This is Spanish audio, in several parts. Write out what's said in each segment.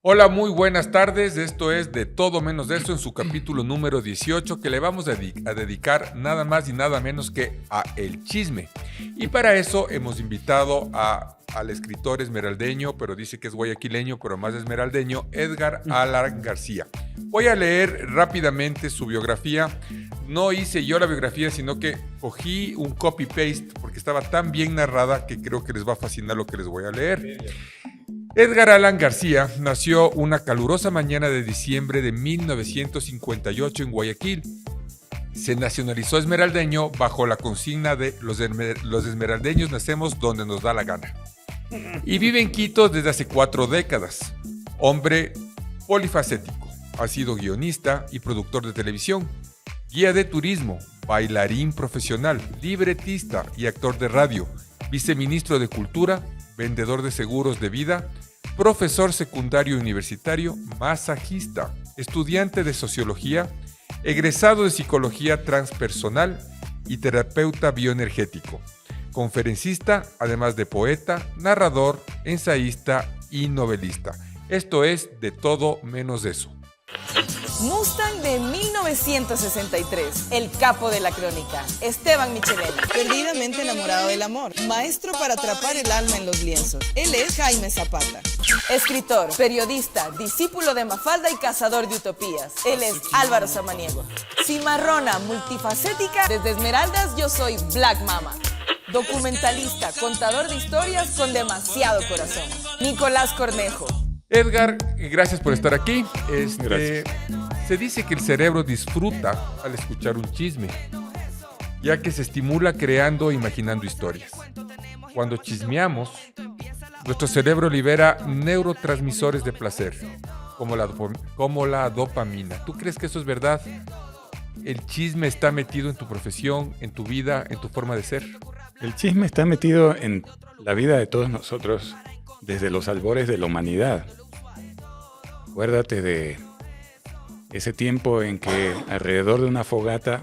Hola, muy buenas tardes. Esto es De Todo Menos de Eso en su capítulo número 18 que le vamos a dedicar nada más y nada menos que a el chisme. Y para eso hemos invitado al escritor esmeraldeño, pero dice que es guayaquileño, pero más esmeraldeño, Edgar Alan García. Voy a leer rápidamente su biografía. No hice yo la biografía, sino que cogí un copy-paste porque estaba tan bien narrada que creo que les va a fascinar lo que les voy a leer. Edgar Alan García nació una calurosa mañana de diciembre de 1958 en Guayaquil. Se nacionalizó esmeraldeño bajo la consigna de los esmeraldeños nacemos donde nos da la gana. Y vive en Quito desde hace 4 décadas. Hombre polifacético. Ha sido guionista y productor de televisión, guía de turismo, bailarín profesional, libretista y actor de radio, viceministro de Cultura, vendedor de seguros de vida, profesor secundario universitario, masajista, estudiante de sociología, egresado de psicología transpersonal y terapeuta bioenergético, conferencista, además de poeta, narrador, ensayista y novelista. Esto es De Todo Menos Eso. Mustang de 1963, el capo de la crónica, Esteban Michelena. Perdidamente enamorado del amor, maestro para atrapar el alma en los lienzos. Él es Jaime Zapata. Escritor, periodista, discípulo de Mafalda y cazador de utopías. Él es Álvaro Samaniego. Cimarrona, multifacética, desde Esmeraldas yo soy Black Mama. Documentalista, contador de historias con demasiado corazón, Nicolás Cornejo. Edgar, gracias por estar aquí. Gracias. Se dice que el cerebro disfruta al escuchar un chisme, ya que se estimula creando e imaginando historias. Cuando chismeamos, nuestro cerebro libera neurotransmisores de placer, como la dopamina. ¿Tú crees que eso es verdad? ¿El chisme está metido en tu profesión, en tu vida, en tu forma de ser? El chisme está metido en la vida de todos nosotros desde los albores de la humanidad. Acuérdate de ese tiempo en que alrededor de una fogata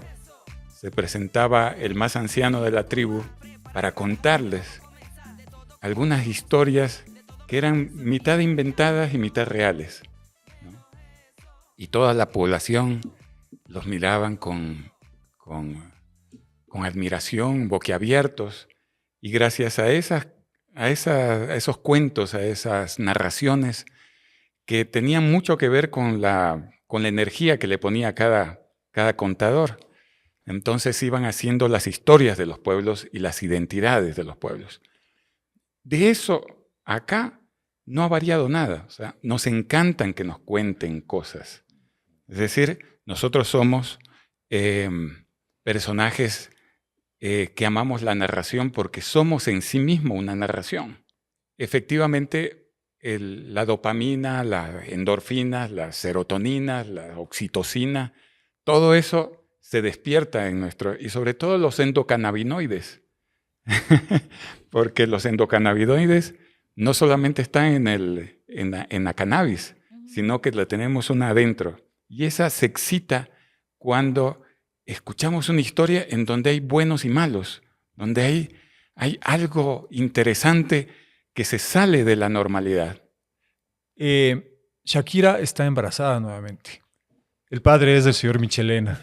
se presentaba el más anciano de la tribu para contarles algunas historias que eran mitad inventadas y mitad reales, ¿no? Y toda la población los miraban con admiración, boquiabiertos, y gracias a esos cuentos, a esas narraciones que tenían mucho que ver con la energía que le ponía cada contador. Entonces iban haciendo las historias de los pueblos y las identidades de los pueblos. De eso acá no ha variado nada. O sea, nos encantan que nos cuenten cosas. Es decir, nosotros somos personajes que amamos la narración porque somos en sí mismo una narración. Efectivamente, la dopamina, las endorfinas, las serotoninas, la oxitocina, todo eso se despierta en y sobre todo los endocannabinoides. Porque los endocannabinoides no solamente están en la cannabis, sino que la tenemos una adentro. Y esa se excita cuando escuchamos una historia en donde hay buenos y malos, donde hay algo interesante que se sale de la normalidad. Shakira está embarazada nuevamente. El padre es del señor Michelena.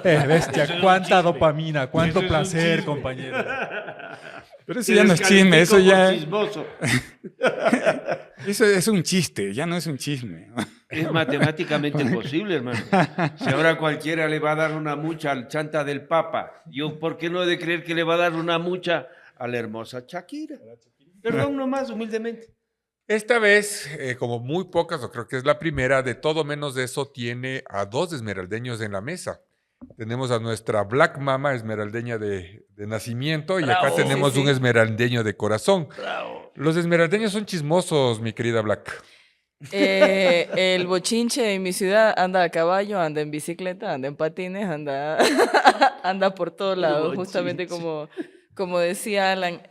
Bestia, cuánta dopamina, cuánto placer, compañero. Pero eso ya no es chisme, eso ya... Eso es un chiste, ya no es un chisme. Es matemáticamente imposible, hermano. Si ahora cualquiera le va a dar una mucha al chanta del Papa, yo, ¿por qué no he de creer que le va a dar una mucha a la hermosa Shakira? Perdón nomás, humildemente. Esta vez, como muy pocas, o creo que es la primera, De Todo Menos de Eso tiene a 2 esmeraldeños en la mesa. Tenemos a nuestra Black Mama, esmeraldeña de nacimiento, y acá tenemos un esmeraldeño de corazón. Bravo. Los esmeraldeños son chismosos, mi querida Black. El bochinche en mi ciudad anda a caballo, anda en bicicleta, anda en patines, anda por todos lados, justamente como decía Alan.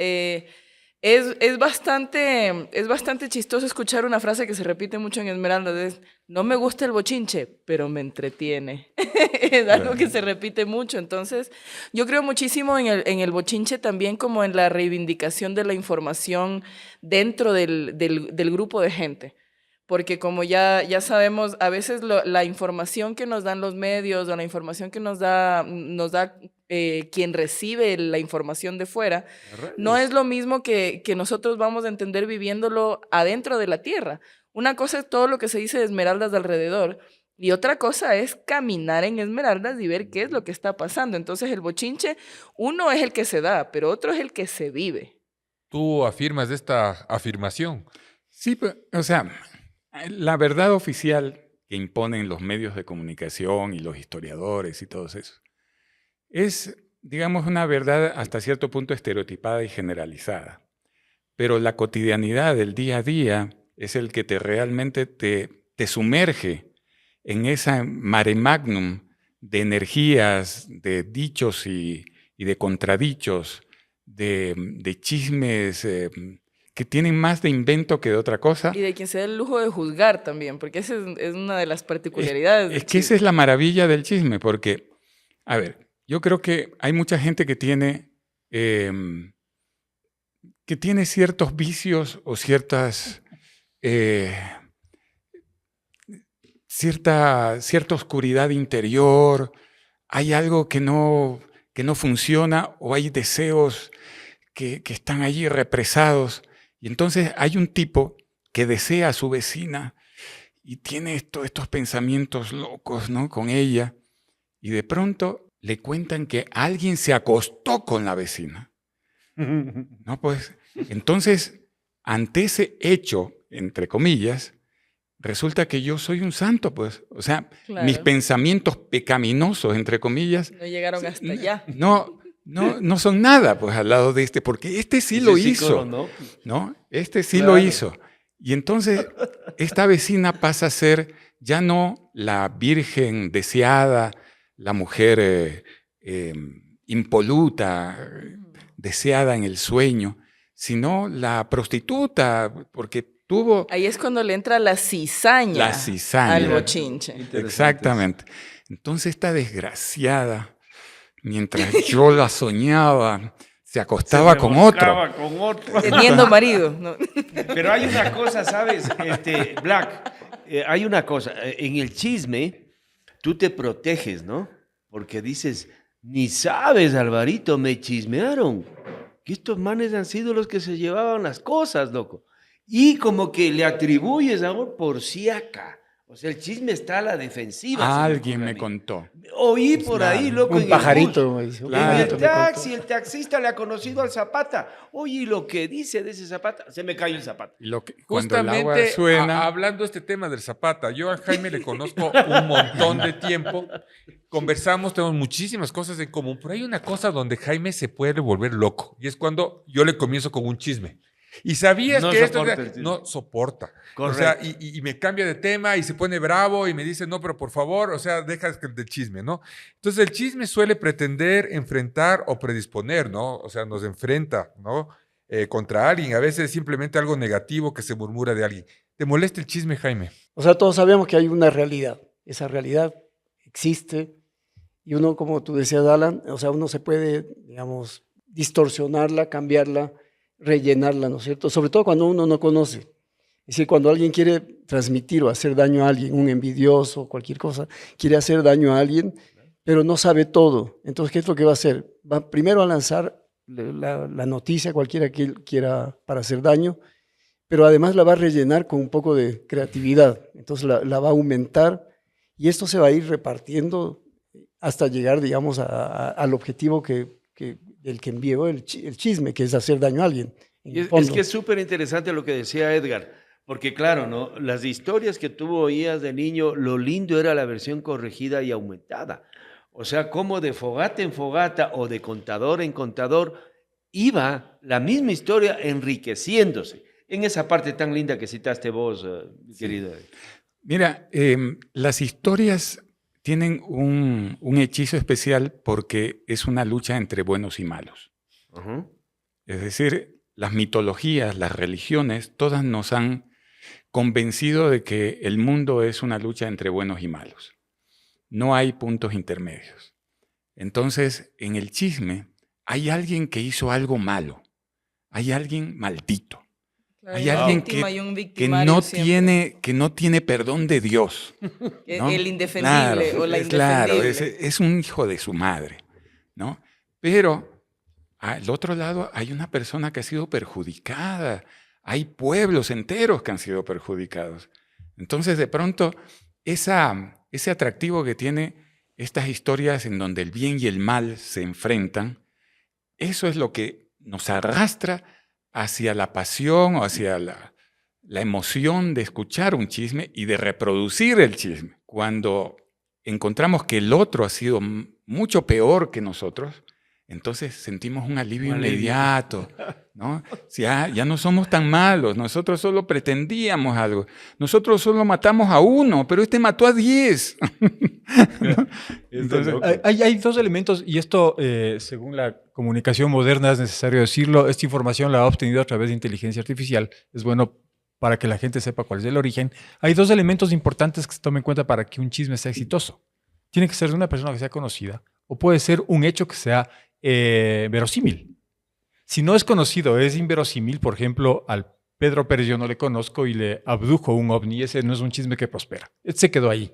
Es bastante chistoso escuchar una frase que se repite mucho en Esmeraldas, no me gusta el bochinche, pero me entretiene. Es algo que se repite mucho. Entonces, yo creo muchísimo en el bochinche también como en la reivindicación de la información dentro del grupo de gente. porque como ya sabemos, a veces la información que nos dan los medios o la información que nos da quien recibe la información de fuera, no es lo mismo que nosotros vamos a entender viviéndolo adentro de la tierra. Una cosa es todo lo que se dice de Esmeraldas de alrededor, y otra cosa es caminar en Esmeraldas y ver qué es lo que está pasando. Entonces el bochinche, uno es el que se da, pero otro es el que se vive. ¿Tú afirmas esta afirmación? Sí, o sea, la verdad oficial que imponen los medios de comunicación y los historiadores y todo eso es, digamos, una verdad hasta cierto punto estereotipada y generalizada. Pero la cotidianidad del día a día es el que realmente te sumerge en esa mare magnum de energías, de dichos y de contradichos, de chismes que tienen más de invento que de otra cosa. Y de quien se da el lujo de juzgar también, porque esa es una de las particularidades. Es que esa es la maravilla del chisme, porque, a ver, yo creo que hay mucha gente que tiene ciertos vicios o cierta oscuridad interior, hay algo que no funciona o hay deseos que están allí represados. Y entonces hay un tipo que desea a su vecina y tiene estos pensamientos locos, ¿no?, con ella, y de pronto le cuentan que alguien se acostó con la vecina. No, pues, entonces, ante ese hecho, entre comillas, resulta que yo soy un santo, pues. O sea, Claro. mis pensamientos pecaminosos, entre comillas, No llegaron hasta allá. no son nada, pues, al lado de este, porque este sí lo hizo, ¿no? Este sí lo hizo. Y entonces, esta vecina pasa a ser ya no la virgen deseada, la mujer impoluta, deseada en el sueño, sino la prostituta, porque tuvo... Ahí es cuando le entra la cizaña, al bochinche. Exactamente. Entonces esta desgraciada, mientras yo la soñaba, se acostaba con otro. Teniendo marido. No. Pero hay una cosa, ¿sabes? Black, hay una cosa. En el chisme, tú te proteges, ¿no? Porque dices, ni sabes, Alvarito, me chismearon. Que estos manes han sido los que se llevaban las cosas, loco. Y como que le atribuyes algo por si acá. O sea, el chisme está a la defensiva. Alguien me contó. Oí por ahí, loco. Un pajarito. En el taxi, el taxista le ha conocido al Zapata. Oye, lo que dice de ese Zapata, se me cayó el Zapata. Cuando el agua Justamente suena... hablando de este tema del Zapata, yo a Jaime le conozco un montón de tiempo, conversamos, tenemos muchísimas cosas en común, pero hay una cosa donde Jaime se puede volver loco, y es cuando yo le comienzo con un chisme. Y sabías No que esto soporta el chisme. no soporta. Correcto. O sea, y me cambia de tema y se pone bravo y me dice, no, pero por favor, o sea, deja del chisme, ¿no? Entonces el chisme suele pretender enfrentar o predisponer, ¿no? O sea, nos enfrenta, ¿no? Contra alguien, a veces simplemente algo negativo que se murmura de alguien. ¿Te molesta el chisme, Jaime? O sea, todos sabemos que hay una realidad. Esa realidad existe y uno, como tú decías, Alan, o sea, uno se puede, digamos, distorsionarla, cambiarla, rellenarla, ¿no es cierto? Sobre todo cuando uno no conoce. Es decir, cuando alguien quiere transmitir o hacer daño a alguien, un envidioso, cualquier cosa, quiere hacer daño a alguien, pero no sabe todo. Entonces, ¿qué es lo que va a hacer? Va primero a lanzar la noticia, cualquiera que él quiera, para hacer daño, pero además la va a rellenar con un poco de creatividad. Entonces, la va a aumentar y esto se va a ir repartiendo hasta llegar, digamos, al objetivo del que envió el chisme, que es hacer daño a alguien. Es que es súper interesante lo que decía Edgar, porque claro, ¿no? Las historias que tú oías de niño, lo lindo era la versión corregida y aumentada. O sea, como de fogata en fogata o de contador en contador, iba la misma historia enriqueciéndose. En esa parte tan linda que citaste vos, querido. Mira, las historias tienen un hechizo especial porque es una lucha entre buenos y malos. Es decir, las mitologías, las religiones, todas nos han convencido de que el mundo es una lucha entre buenos y malos. No hay puntos intermedios. Entonces, en el chisme hay alguien que hizo algo malo, hay alguien maldito. Claro, Hay una alguien víctima y un que victimario no siempre. tiene perdón de Dios. ¿no? El indefendible o la Claro, indefendible. es un hijo de su madre, ¿no? Pero al otro lado hay una persona que ha sido perjudicada. Hay pueblos enteros que han sido perjudicados. Entonces, de pronto, ese atractivo que tiene estas historias en donde el bien y el mal se enfrentan, eso es lo que nos arrastra hacia la pasión o hacia la emoción de escuchar un chisme y de reproducir el chisme. Cuando encontramos que el otro ha sido mucho peor que nosotros, entonces sentimos un alivio inmediato, ¿no? Ya no somos tan malos, nosotros solo pretendíamos algo, nosotros solo matamos a uno, pero este mató a 10. ¿No? Entonces, Hay dos elementos, y esto, según la comunicación moderna, es necesario decirlo. Esta información la ha obtenido a través de inteligencia artificial. Es bueno para que la gente sepa cuál es el origen. Hay dos elementos importantes que se tomen en cuenta para que un chisme sea exitoso. Tiene que ser de una persona que sea conocida, o puede ser un hecho que sea verosímil. Si no es conocido, es inverosímil. Por ejemplo, al Pedro Pérez yo no le conozco y le abdujo un ovni. Ese no es un chisme que prospera. Se quedó ahí.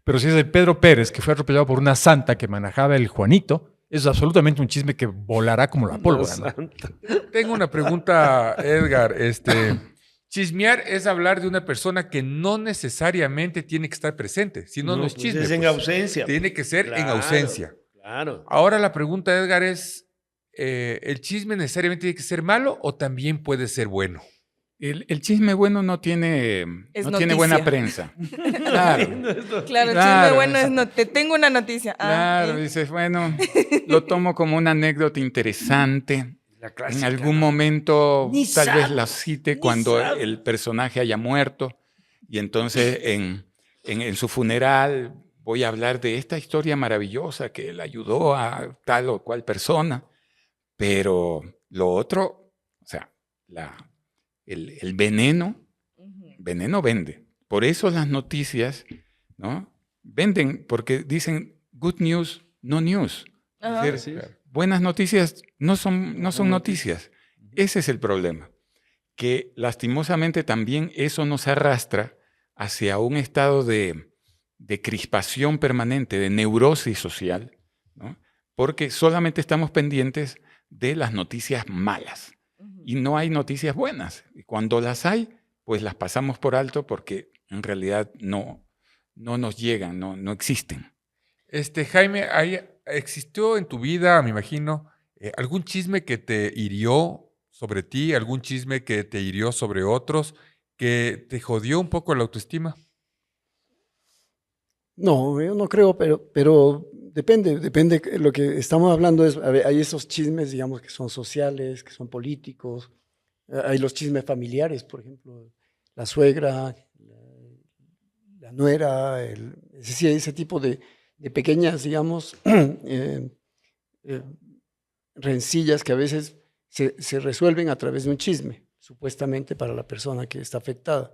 Pero si es el Pedro Pérez que fue atropellado por una santa que manejaba el Juanito, es absolutamente un chisme que volará como la pólvora, ¿no? Tengo una pregunta, Edgar. Chismear es hablar de una persona que no necesariamente tiene que estar presente, si no, no es pues chisme. es en pues. ausencia. Tiene que ser en Claro, ausencia. Claro. Ahora la pregunta, Edgar, es, ¿el chisme necesariamente tiene que ser malo o también puede ser bueno? el chisme bueno no tiene noticia. buena prensa. Claro. Claro, Claro, chisme bueno exacto. te tengo una noticia. Claro, dices, bueno, lo tomo como una anécdota interesante. La En clásica. algún momento Ni tal vez sabe, la cite ni cuando sabe. el personaje haya muerto y entonces en su funeral voy a hablar de esta historia maravillosa que él ayudó a tal o cual persona, pero lo otro, o sea, el veneno vende. Por eso las noticias, ¿no? Venden porque dicen good news, no news. Ajá. Es decir, buenas noticias no son noticias. Ese es el problema. Que lastimosamente también eso nos arrastra hacia un estado de crispación permanente, de neurosis social, ¿no? Porque solamente estamos pendientes de las noticias malas y no hay noticias buenas. Y cuando las hay, pues las pasamos por alto porque en realidad no nos llegan, no existen. Jaime, ¿existió en tu vida, me imagino, algún chisme que te hirió sobre ti, algún chisme que te hirió sobre otros, que te jodió un poco la autoestima? No, yo no creo, pero depende. Lo que estamos hablando es, a ver, hay esos chismes, digamos, que son sociales, que son políticos. Hay los chismes familiares, por ejemplo, la suegra, la nuera, es decir, ese tipo de pequeñas, digamos, rencillas que a veces se resuelven a través de un chisme, supuestamente para la persona que está afectada,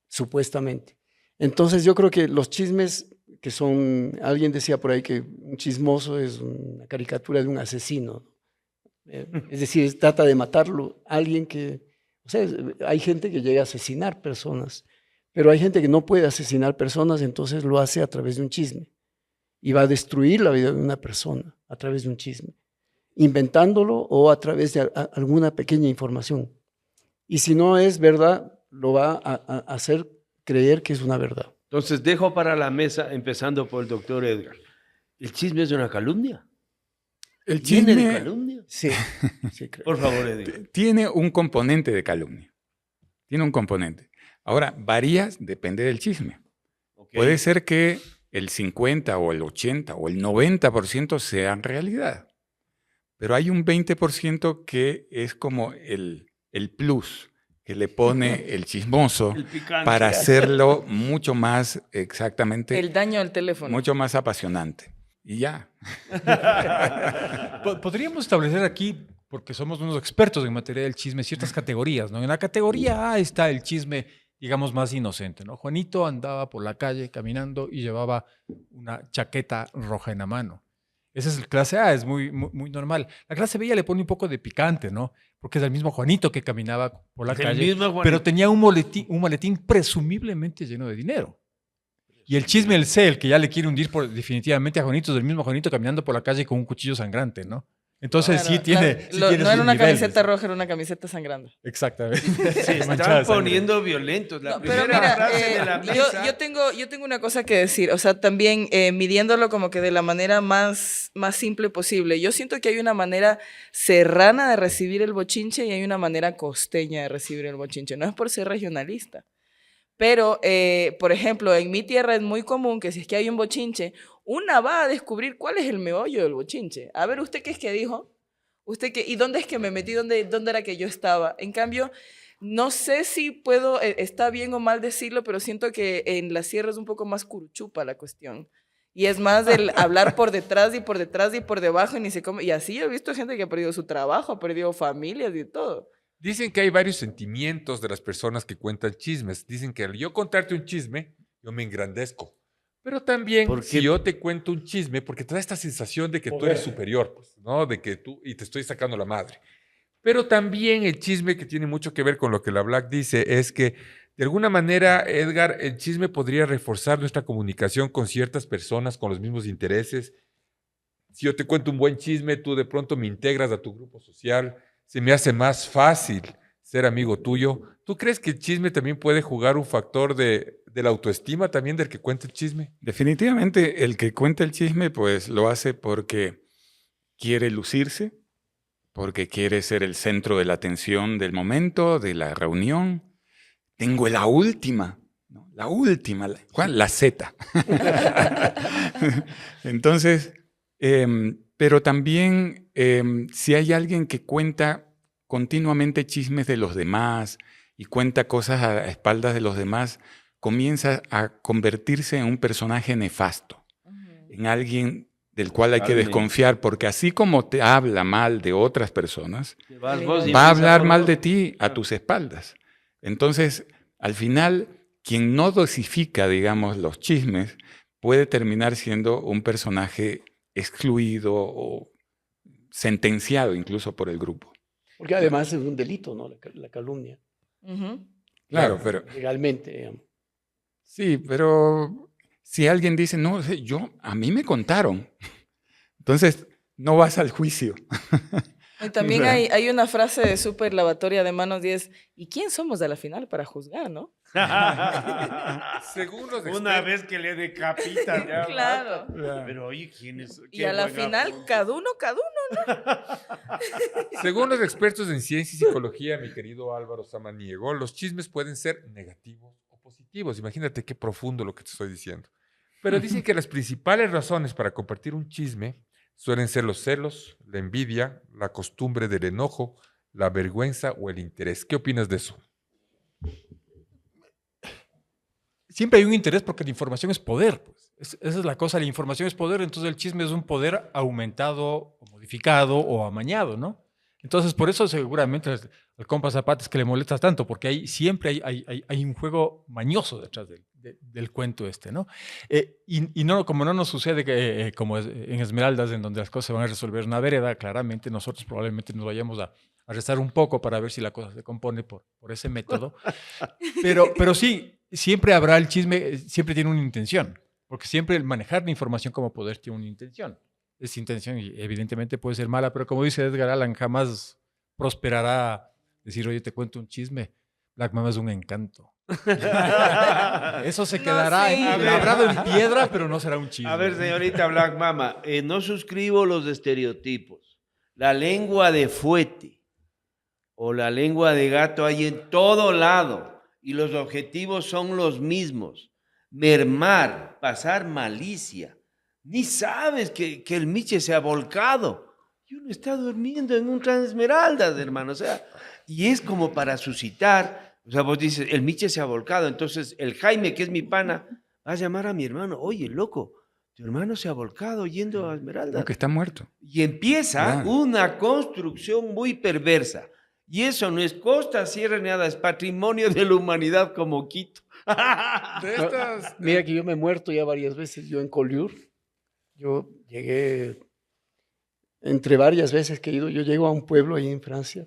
supuestamente. Entonces yo creo que los chismes que son, alguien decía por ahí que un chismoso es una caricatura de un asesino. Es decir, trata de matarlo a alguien que, o sea, hay gente que llega a asesinar personas, pero hay gente que no puede asesinar personas, entonces lo hace a través de un chisme y va a destruir la vida de una persona a través de un chisme, inventándolo o a través de alguna pequeña información. Y si no es verdad, lo va a hacer creer que es una verdad. Entonces dejo para la mesa, empezando por el doctor Edgar. ¿El chisme es una calumnia? El ¿Viene de chisme calumnia? Sí, sí creo. Por favor, Edgar. tiene un componente de calumnia. Tiene un componente. Ahora, varía, depende del chisme. Ok. Puede ser que el 50 o el 80 o el 90% sean realidad. Pero hay un 20% que es como el plus que le pone el chismoso El picante. para hacerlo mucho más exactamente, El daño al teléfono. mucho más apasionante. Y ya. Podríamos establecer aquí, porque somos unos expertos en materia del chisme, ciertas categorías, ¿no? En la categoría A está el chisme, digamos, más inocente, ¿no? Juanito andaba por la calle caminando y llevaba una chaqueta roja en la mano. Esa es la clase A, es muy normal. La clase B ya le pone un poco de picante, ¿no? Porque es el mismo Juanito que caminaba por la El calle, mismo Juanito. pero tenía un maletín presumiblemente lleno de dinero. Y el chisme, el C, el que ya le quiere hundir definitivamente a Juanito, es el mismo Juanito caminando por la calle con un cuchillo sangrante, ¿no? Entonces Claro, sí tiene. claro. Sí No tiene era sus una niveles. camiseta roja, era una camiseta sangrando. Exactamente. Se Manchada están de sangre. poniendo violentos. La No, pero primera mira, frase de la mesa. yo tengo una cosa que decir, o sea, también midiéndolo como que de la manera más simple posible. Yo siento que hay una manera serrana de recibir el bochinche y hay una manera costeña de recibir el bochinche. No es por ser regionalista, pero, por ejemplo, en mi tierra es muy común que si es que hay un bochinche, una va a descubrir cuál es el meollo del bochinche. A ver, ¿usted qué es que dijo? ¿Y dónde es que me metí? ¿Dónde era que yo estaba? En cambio, no sé si puedo, está bien o mal decirlo, pero siento que en la sierra es un poco más curuchupa la cuestión. Y es más el hablar por detrás y por detrás y por debajo y ni se come. Y así he visto gente que ha perdido su trabajo, ha perdido familias y todo. Dicen que hay varios sentimientos de las personas que cuentan chismes. Dicen que al yo contarte un chisme, yo me engrandezco. Pero también, ¿Por si qué? yo te cuento un chisme, porque te da esta sensación de que tú eres superior, pues, ¿no? De que tú, y te estoy sacando la madre. Pero también el chisme, que tiene mucho que ver con lo que la Black dice, es que de alguna manera, Edgar, el chisme podría reforzar nuestra comunicación con ciertas personas con los mismos intereses. Si yo te cuento un buen chisme, tú de pronto me integras a tu grupo social, se me hace más fácil ser amigo tuyo. ¿Tú crees que el chisme también puede jugar un factor de la autoestima también del que cuenta el chisme? Definitivamente, el que cuenta el chisme, pues lo hace porque quiere lucirse, porque quiere ser el centro de la atención del momento, de la reunión. Tengo la última, ¿no? ¿Cuál? La Z. Entonces, pero también si hay alguien que cuenta continuamente chismes de los demás y cuenta cosas a espaldas de los demás, comienza a convertirse en un personaje nefasto, en alguien del cual hay que Totalmente. desconfiar, porque así como te habla mal de otras personas, Vas vos y va a empieza hablar por mal vos. de ti a tus espaldas. Entonces, al final, quien no dosifica, digamos, los chismes, puede terminar siendo un personaje excluido o sentenciado incluso por el grupo. Porque además es un delito, ¿no? La calumnia, Ujú. Claro, pero legalmente, digamos. sí, pero si alguien dice, no, a mí me contaron, entonces no vas al juicio. Y también Claro. hay una frase de súper lavatoria de manos y es, ¿y quién somos a la final para juzgar, no? Según los Una expertos, vez que le decapitan. Ya Claro. basta. Pero oye, ¿quién es? Y qué a la buen final, apunte. cada uno. según los expertos en ciencia y psicología, mi querido Álvaro Samaniego, los chismes pueden ser negativos o positivos. Imagínate qué profundo lo que te estoy diciendo. Pero dicen que las principales razones para compartir un chisme suelen ser los celos, la envidia, la costumbre del enojo, la vergüenza o el interés. ¿Qué opinas de eso? Siempre hay un interés porque la información es poder. Pues. Esa es la cosa, la información es poder, entonces el chisme es un poder aumentado, o modificado o amañado, ¿no? Entonces, por eso seguramente al compa Zapata es que le molesta tanto, porque siempre hay un juego mañoso detrás del cuento este, ¿no? Y no, como no nos sucede que, como en Esmeraldas, en donde las cosas se van a resolver en una vereda, claramente nosotros probablemente nos vayamos a rezar un poco para ver si la cosa se compone por ese método. Pero sí, siempre habrá el chisme, siempre tiene una intención, porque siempre el manejar la información como poder tiene una intención. Esa intención evidentemente puede ser mala, pero como dice Edgar Allan, jamás prosperará decir, oye, te cuento un chisme. Black Mama es un encanto. Eso se No, quedará sí. labrado en piedra, pero no será un chisme. A ver, señorita Black Mama, no suscribo los estereotipos. La lengua de fuete o la lengua de gato hay en todo lado y los objetivos son los mismos. Mermar, pasar malicia. Ni sabes que el Miche se ha volcado. Y uno está durmiendo en un Transesmeraldas, hermano. O sea, y es como para suscitar. O sea, vos dices, el Miche se ha volcado. Entonces, el Jaime, que es mi pana, va a llamar a mi hermano. Oye, loco, tu hermano se ha volcado yendo a Esmeraldas. Aunque está muerto. Y empieza Claro. una construcción muy perversa. Y eso no es costa, sierra ni nada, es patrimonio de la humanidad como Quito. De estas, Mira que yo me he muerto ya varias veces, yo en Collioure. Yo llegué entre varias veces que he ido, yo llego a un pueblo ahí en Francia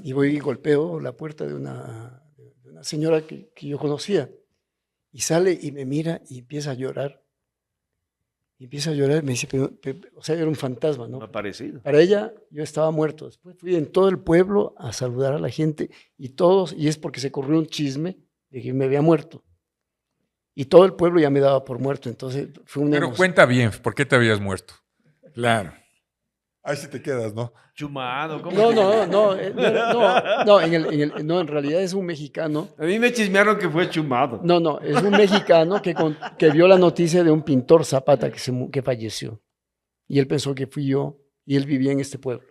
y voy y golpeo la puerta de una señora que yo conocía. Y sale y me mira y empieza a llorar. Y empieza a llorar y me dice, o sea, era un fantasma, ¿no? No ha parecido. Para ella yo estaba muerto. Después fui en todo el pueblo a saludar a la gente y todos, y es porque se corrió un chisme de que me había muerto. Y todo el pueblo ya me daba por muerto. Entonces fue una Pero emoción. cuenta bien, ¿por qué te habías muerto? Claro. Ahí sí te quedas, ¿no? Chumado, ¿cómo? No, en realidad es un mexicano. A mí me chismearon que fue chumado. No, es un mexicano que vio la noticia de un pintor Zapata que falleció. Y él pensó que fui yo y él vivía en este pueblo.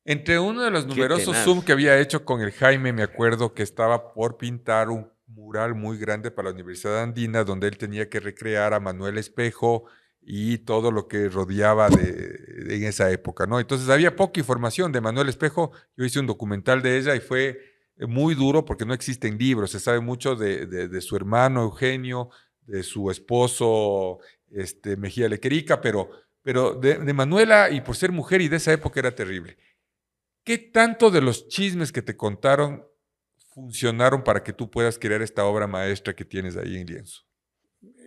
Entre uno de los Qué numerosos tenaz. Zoom que había hecho con el Jaime, me acuerdo que estaba por pintar un mural muy grande para la Universidad Andina, donde él tenía que recrear a Manuel Espejo y todo lo que rodeaba en esa época, ¿no? Entonces había poca información de Manuel Espejo. Yo hice un documental de ella y fue muy duro porque no existen libros. Se sabe mucho de su hermano Eugenio, de su esposo Mejía Lequerica, pero de Manuela, y por ser mujer y de esa época, era terrible. ¿Qué tanto de los chismes que te contaron funcionaron para que tú puedas crear esta obra maestra que tienes ahí en lienzo?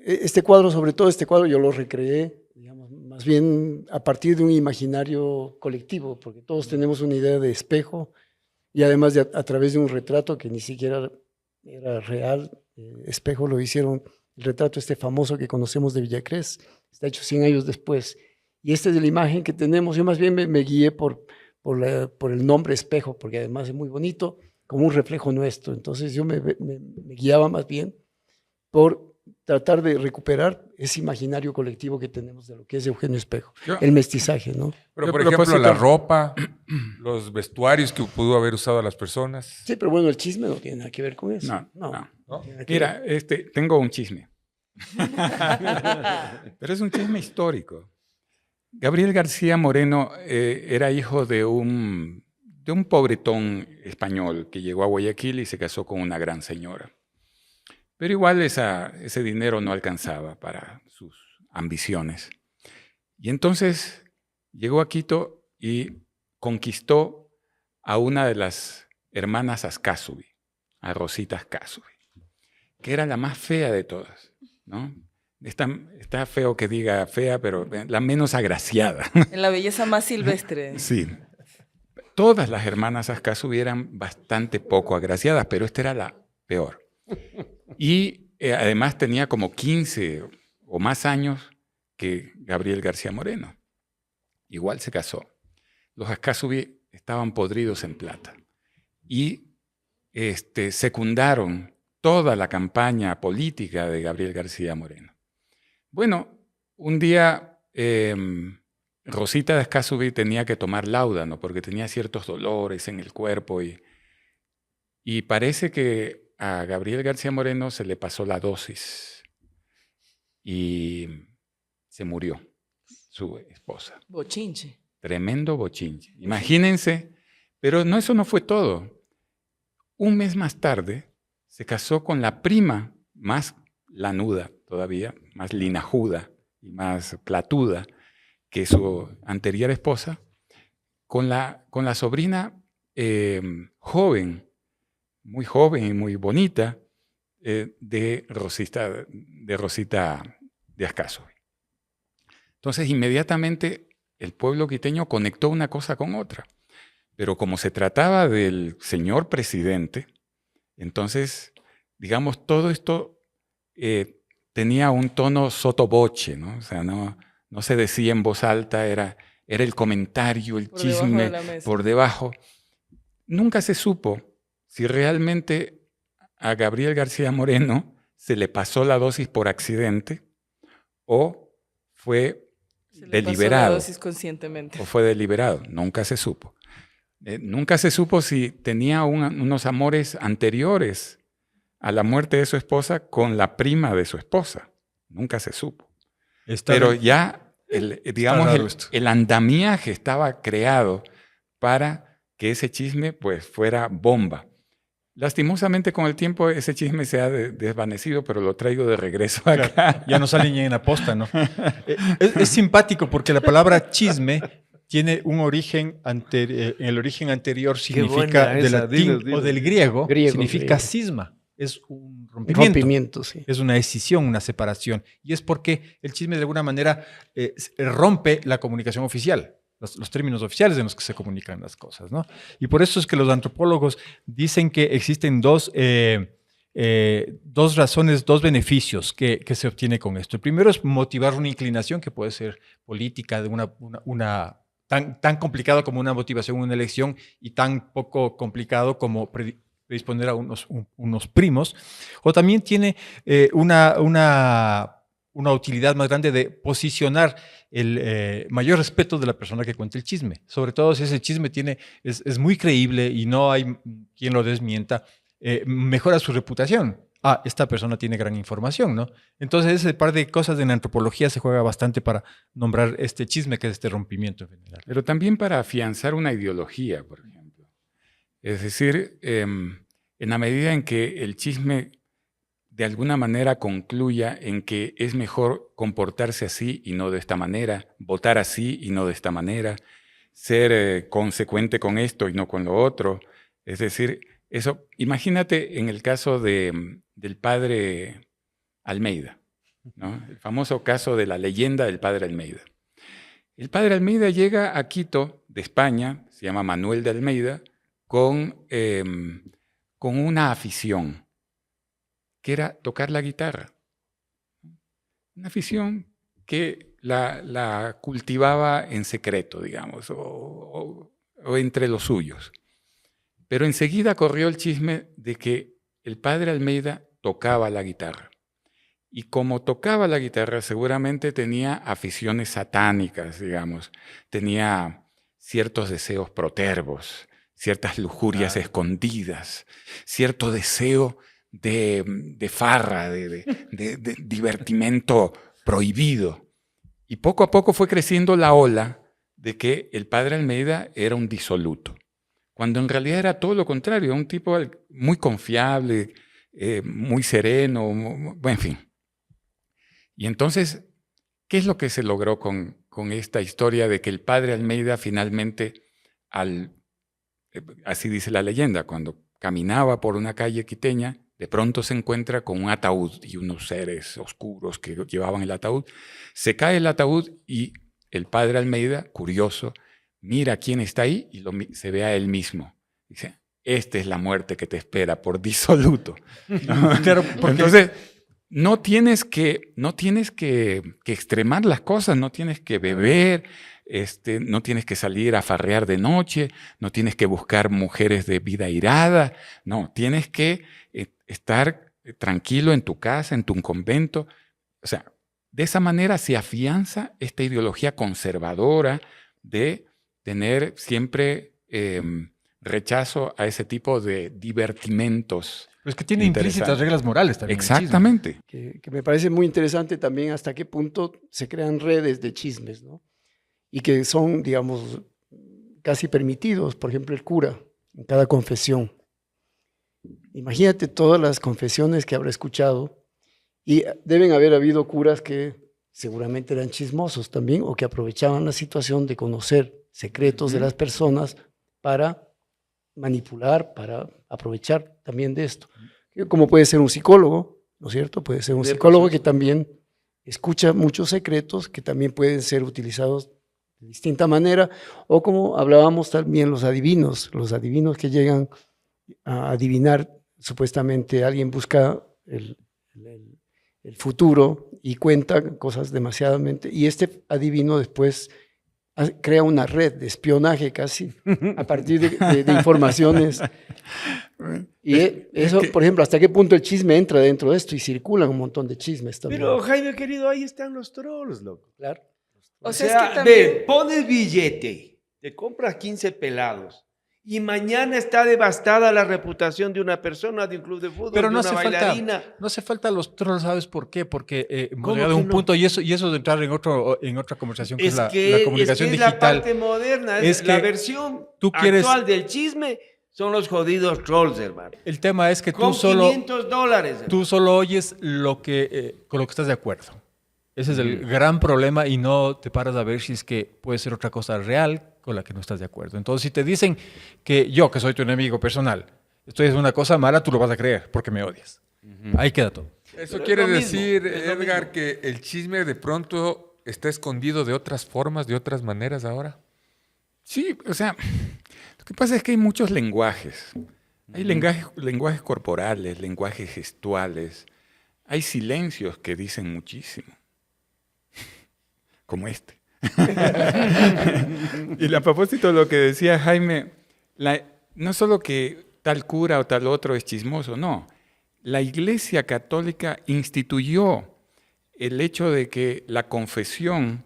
Este cuadro, sobre todo este cuadro, yo lo recreé, digamos, más bien a partir de un imaginario colectivo, porque todos tenemos una idea de espejo y además a través de un retrato que ni siquiera era real. Espejo lo hicieron, el retrato famoso que conocemos de Villacrés, está hecho 100 años después. Y esta es la imagen que tenemos. Yo más bien me guié por el nombre Espejo, porque además es muy bonito, como un reflejo nuestro. Entonces yo me guiaba más bien por tratar de recuperar ese imaginario colectivo que tenemos de lo que es Eugenio Espejo, el mestizaje, ¿no? Pero, Yo por propongo ejemplo, la que- ropa, los vestuarios que pudo haber usado a las personas. Sí, pero bueno, el chisme no tiene nada que ver con eso. No. ¿No? tiene nada que Mira, tengo un chisme. Pero es un chisme histórico. Gabriel García Moreno era hijo de un pobretón español que llegó a Guayaquil y se casó con una gran señora. Pero igual ese dinero no alcanzaba para sus ambiciones. Y entonces llegó a Quito y conquistó a una de las hermanas Ascasubi, a Rosita Ascasubi, que era la más fea de todas, ¿no? Está feo que diga fea, pero la menos agraciada. En la belleza más silvestre. Sí. Todas las hermanas Ascasubi eran bastante poco agraciadas, pero esta era la peor. Y además tenía como 15 o más años que Gabriel García Moreno. Igual se casó. Los Ascasubi estaban podridos en plata. Y secundaron toda la campaña política de Gabriel García Moreno. Bueno, un día Rosita de Ascasubi tenía que tomar láudano porque tenía ciertos dolores en el cuerpo y parece que a Gabriel García Moreno se le pasó la dosis y se murió su esposa. Bochinche. Tremendo bochinche. Imagínense, pero eso no fue todo. Un mes más tarde se casó con la prima más lanuda todavía, más linajuda y más platuda que su anterior esposa, con la sobrina joven, muy joven y muy bonita, de Rosita de Ascasubi. Entonces, inmediatamente el pueblo quiteño conectó una cosa con otra. Pero como se trataba del señor presidente, entonces, digamos, todo esto tenía un tono sotoboche, ¿no? O sea, no se decía en voz alta, era el comentario, el Por debajo chisme de la mesa. por debajo. Nunca se supo si realmente a Gabriel García Moreno se le pasó la dosis por accidente o fue Se le pasó la deliberado. dosis conscientemente. ¿O fue deliberado? Nunca se supo. Nunca se supo si tenía unos amores anteriores a la muerte de su esposa con la prima de su esposa. Nunca se supo. Pero ya, el andamiaje estaba creado para que ese chisme pues fuera bomba. Lastimosamente con el tiempo ese chisme se ha desvanecido, pero lo traigo de regreso acá. Ya no salen ni en la posta, ¿no? Es simpático porque la palabra chisme tiene un origen el origen anterior Qué buena significa del esa, latín dinos, dinos. o del griego, significa griego. cisma. Es un rompimiento. Rompimiento, sí. Es una escisión, una separación. Y es porque el chisme de alguna manera rompe la comunicación oficial, los términos oficiales en los que se comunican las cosas, ¿no? Y por eso es que los antropólogos dicen que existen dos razones, dos beneficios que se obtiene con esto. El primero es motivar una inclinación que puede ser política, de una tan complicado como una motivación, una elección, y tan poco complicado como predisponer a unos primos. O también tiene una utilidad más grande de posicionar el mayor respeto de la persona que cuenta el chisme. Sobre todo si ese chisme es muy creíble y no hay quien lo desmienta, mejora su reputación. Esta persona tiene gran información, ¿no? Entonces ese par de cosas en antropología se juega bastante para nombrar este chisme, que es este rompimiento en general. Pero también para afianzar una ideología, por ejemplo. Es decir, en la medida en que el chisme de alguna manera concluya en que es mejor comportarse así y no de esta manera, votar así y no de esta manera, ser consecuente con esto y no con lo otro. Es decir, eso, imagínate en el caso del padre Almeida, ¿no? El famoso caso de la leyenda del padre Almeida. El padre Almeida llega a Quito, de España, se llama Manuel de Almeida, con una afición, que era tocar la guitarra. Una afición que la cultivaba en secreto, digamos, o entre los suyos. Pero enseguida corrió el chisme de que el padre Almeida tocaba la guitarra. Y como tocaba la guitarra, seguramente tenía aficiones satánicas, digamos. Tenía ciertos deseos protervos, ciertas lujurias escondidas, cierto deseo de farra, de divertimento prohibido. Y poco a poco fue creciendo la ola de que el padre Almeida era un disoluto, cuando en realidad era todo lo contrario, un tipo muy confiable, muy sereno, en fin. Y entonces, ¿qué es lo que se logró con esta historia de que el padre Almeida finalmente, así dice la leyenda, cuando caminaba por una calle quiteña, de pronto se encuentra con un ataúd y unos seres oscuros que llevaban el ataúd? Se cae el ataúd y el padre Almeida, curioso, mira quién está ahí y se ve a él mismo. Dice, esta es la muerte que te espera por disoluto. Claro, entonces, no tienes que extremar las cosas, no tienes que beber, no tienes que salir a farrear de noche, no tienes que buscar mujeres de vida irada, no, tienes que estar tranquilo en tu casa, en tu convento. O sea, de esa manera se afianza esta ideología conservadora de tener siempre rechazo a ese tipo de divertimentos. Pero es que tiene implícitas reglas morales también. Exactamente. Que me parece muy interesante también hasta qué punto se crean redes de chismes, ¿no? Y que son, digamos, casi permitidos. Por ejemplo, el cura en cada confesión. Imagínate todas las confesiones que habrá escuchado, y deben haber habido curas que seguramente eran chismosos también, o que aprovechaban la situación de conocer secretos de las personas para manipular, para aprovechar también de esto. Como puede ser un psicólogo, ¿no es cierto? Puede ser un psicólogo que también escucha muchos secretos que también pueden ser utilizados de distinta manera, o como hablábamos también los adivinos que llegan a adivinar. Supuestamente alguien busca el futuro y cuenta cosas demasiadamente, y este adivino después crea una red de espionaje casi a partir de informaciones. Y eso, por ejemplo, ¿hasta qué punto el chisme entra dentro de esto? Y circulan un montón de chismes también. Pero, Jaime, querido, ahí están los trolls, loco. Claro. O sea, es que también... ve, pones billete, te compras 15 pelados, y mañana está devastada la reputación de una persona, de un club de fútbol, Pero no de una hace bailarina. falta, no hace falta los trolls, ¿sabes por qué? Porque hemos ¿Cómo llegado a que un no? punto, y eso de entrar en otra conversación, que es la comunicación es digital. la parte moderna, Es la que versión tú quieres- actual del chisme son los jodidos trolls, hermano. El tema es que Con tú solo $500. oyes con lo que estás de acuerdo. Ese es el gran problema y no te paras a ver si es que puede ser otra cosa real con la que no estás de acuerdo. Entonces, si te dicen que yo, que soy tu enemigo personal, esto es una cosa mala, tú lo vas a creer porque me odias. Ahí queda todo. Eso Pero quiere es lo mismo, decir, es lo Edgar, mismo. que el chisme de pronto está escondido de otras formas, de otras maneras ahora. Sí, o sea, lo que pasa es que hay muchos lenguajes. Hay lenguajes corporales, lenguajes gestuales. Hay silencios que dicen muchísimo. Como este. Y a propósito de lo que decía Jaime, no solo que tal cura o tal otro es chismoso, no. La Iglesia Católica instituyó el hecho de que la confesión,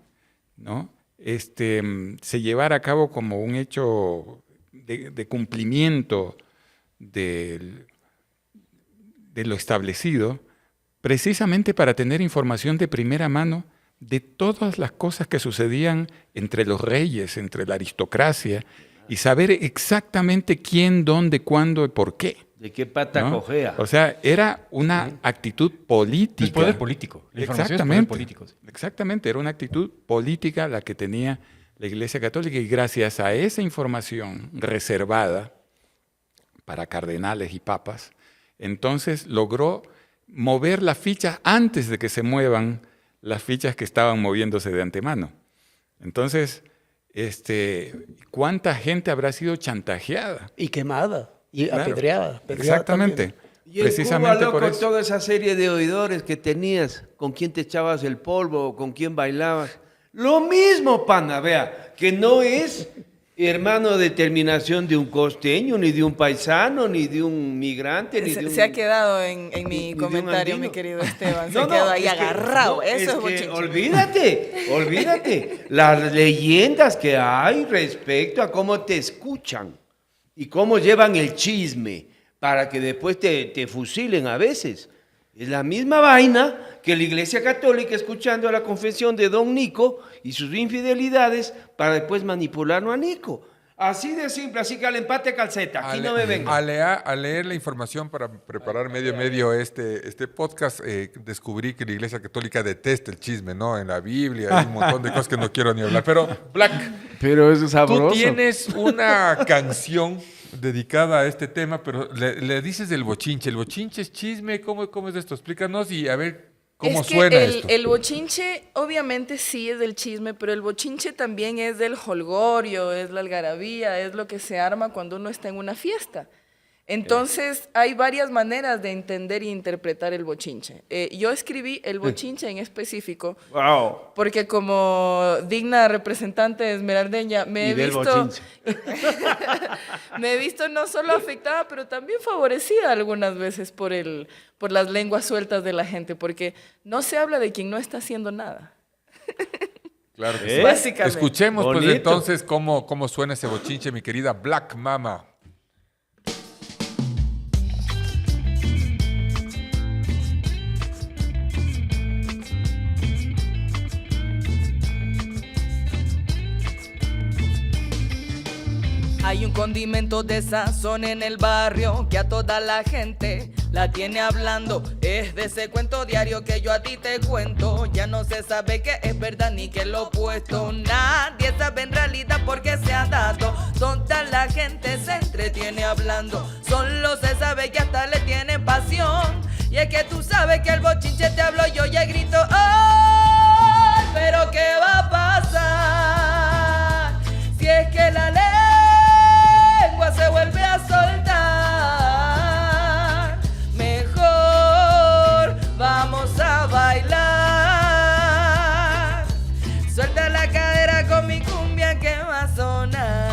¿no?, se llevara a cabo como un hecho de cumplimiento de lo establecido, precisamente para tener información de primera mano de todas las cosas que sucedían entre los reyes, entre la aristocracia, y saber exactamente quién, dónde, cuándo y por qué. ¿De qué pata ¿no? cojea? O sea, era una actitud política. Es poder político. La información es poder político. Exactamente, era una actitud política la que tenía la Iglesia Católica, y gracias a esa información reservada para cardenales y papas, entonces logró mover las fichas antes de que se muevan las fichas que estaban moviéndose de antemano. Entonces, ¿cuánta gente habrá sido chantajeada? Y quemada, y Claro, apedreada. exactamente. También. Y en Precisamente Cuba, loco, por eso. toda esa serie de oidores que tenías, con quién te echabas el polvo o con quién bailabas. Lo mismo, pana, vea, que no es hermano de terminación de un costeño, ni de un paisano, ni de un migrante, ni de un... Se ha quedado en ni mi de un comentario, andino. mi querido Esteban. Se No, ha quedado no, ahí es que- agarrado. no, Eso es que bochinche. olvídate. Las leyendas que hay respecto a cómo te escuchan y cómo llevan el chisme para que después te fusilen a veces. Es la misma vaina que la Iglesia Católica escuchando a la confesión de Don Nico y sus infidelidades para después manipularlo a Nico. Así de simple, así que al empate calceta. Aquí no me venga. A leer la información para preparar medio este podcast, descubrí que la Iglesia Católica detesta el chisme, ¿no? En la Biblia hay un montón de cosas que no quiero ni hablar. Pero, Black, Pero eso es tú tienes una canción dedicada a este tema, pero le dices del bochinche. ¿El bochinche es chisme? ¿Cómo es esto? Explícanos y a ver cómo Es que suena esto. el bochinche obviamente sí es del chisme, pero el bochinche también es del jolgorio, es la algarabía, es lo que se arma cuando uno está en una fiesta. Entonces hay varias maneras de entender e interpretar el bochinche. Yo escribí el bochinche en específico Wow. porque como digna representante esmeraldeña me Y he del visto bochinche. me he visto no solo afectada, pero también favorecida algunas veces por las lenguas sueltas de la gente, porque no se habla de quien no está haciendo nada. Claro que sí. Básicamente. Escuchemos pues Bonito. entonces cómo suena ese bochinche, mi querida Black Mama. Hay un condimento de sazón en el barrio que a toda la gente la tiene hablando. Es de ese cuento diario que yo a ti te cuento. Ya no se sabe qué es verdad ni qué es lo opuesto. Nadie sabe en realidad por qué se ha dado. Toda la gente se entretiene hablando. Solo se sabe que hasta le tienen pasión. Y es que tú sabes que el bochinche te hablo yo y grito ¡ay! Pero ¿qué va a pasar? Si es que la lengua se vuelve a soltar, mejor vamos a bailar. Suelta la cadera con mi cumbia que va a sonar.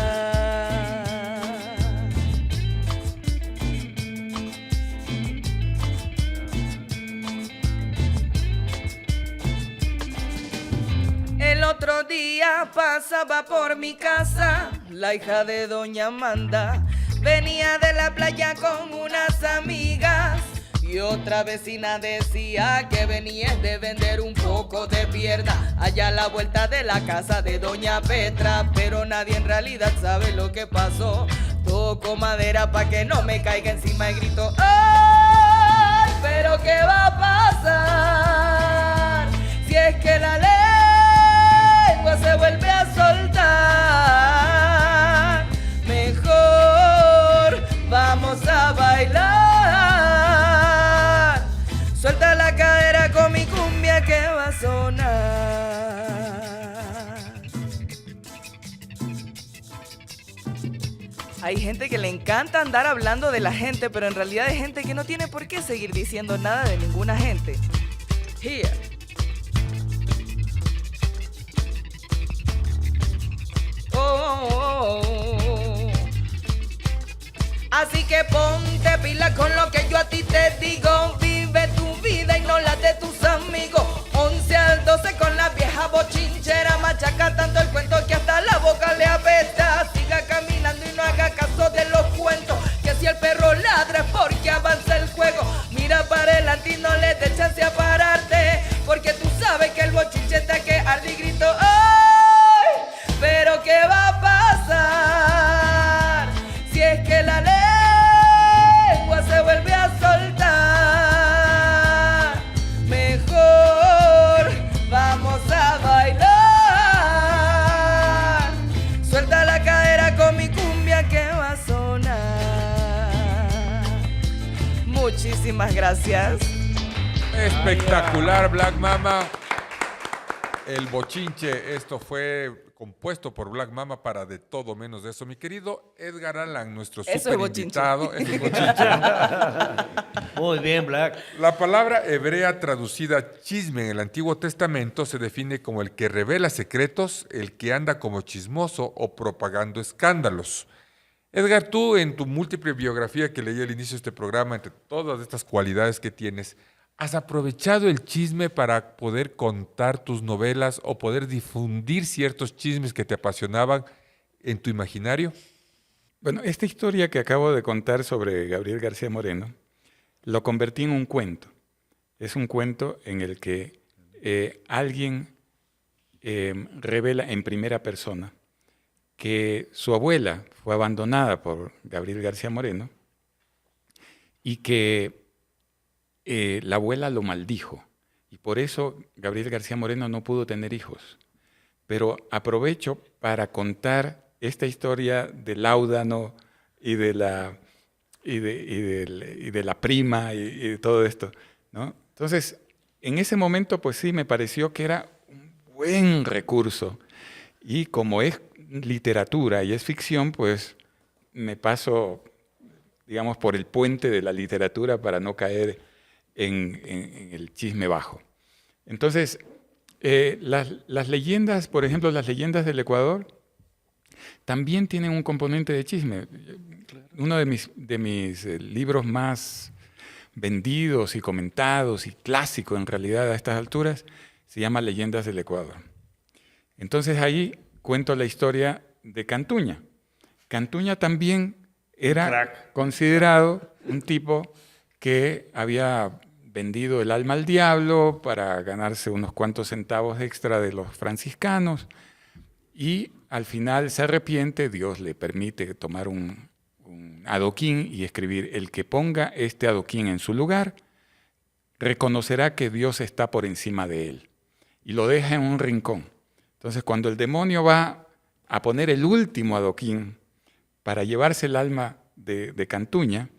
El otro día pasaba por mi casa la hija de doña Amanda. Venía de la playa con unas amigas y otra vecina decía que venía de vender un poco de pierna allá a la vuelta de la casa de doña Petra. Pero nadie en realidad sabe lo que pasó. Toco madera pa' que no me caiga encima y grito ¡ay! Pero ¿qué va a pasar? Si es que sonar. Hay gente que le encanta andar hablando de la gente, pero en realidad hay gente que no tiene por qué seguir diciendo nada de ninguna gente. Here. Oh. Así que ponte pila con lo que yo a ti te digo. Vive tu vida y no la de tus amigos. 11 al 12 con la vieja bochinchera. Machaca tanto el cuento que hasta la boca le apesta. Siga caminando y no haga caso de los cuentos. Que si el perro ladra es porque avanza el juego. Mira para adelante y no le des chance a pararte. Porque tú sabes que el bochinche está que arde y grito. ¡Ay! Pero ¿qué va a pasar si es que la lengua se vuelve a soltar? Mejor vamos a bailar. Suelta la cadera con mi cumbia que va a sonar. Muchísimas gracias. Espectacular, Black Mama. El bochinche, esto fue compuesto por Black Mama para De Todo Menos de Eso. Mi querido Edgar Allan, nuestro Eso es super bochinche. invitado. Eso es bochinche. Muy bien, Black. La palabra hebrea traducida chisme en el Antiguo Testamento se define como el que revela secretos, el que anda como chismoso o propagando escándalos. Edgar, tú en tu múltiple biografía que leí al inicio de este programa, entre todas estas cualidades que tienes, ¿has aprovechado el chisme para poder contar tus novelas o poder difundir ciertos chismes que te apasionaban en tu imaginario? Bueno, esta historia que acabo de contar sobre Gabriel García Moreno, lo convertí en un cuento. Es un cuento en el que alguien revela en primera persona que su abuela fue abandonada por Gabriel García Moreno y que la abuela lo maldijo. Y por eso Gabriel García Moreno no pudo tener hijos. Pero aprovecho para contar esta historia del Láudano y de la prima y de todo esto, ¿no? Entonces, en ese momento, pues sí, me pareció que era un buen recurso. Y como es literatura y es ficción, pues me paso, digamos, por el puente de la literatura para no caer en el chisme bajo. Entonces, las leyendas, por ejemplo, las leyendas del Ecuador, también tienen un componente de chisme. Uno de mis libros más vendidos y comentados y clásico en realidad a estas alturas se llama Leyendas del Ecuador. Entonces ahí cuento la historia de Cantuña. Cantuña también era considerado un tipo que había vendido el alma al diablo para ganarse unos cuantos centavos extra de los franciscanos y al final se arrepiente, Dios le permite tomar un adoquín y escribir: el que ponga este adoquín en su lugar reconocerá que Dios está por encima de él, y lo deja en un rincón. Entonces cuando el demonio va a poner el último adoquín para llevarse el alma de Cantuña,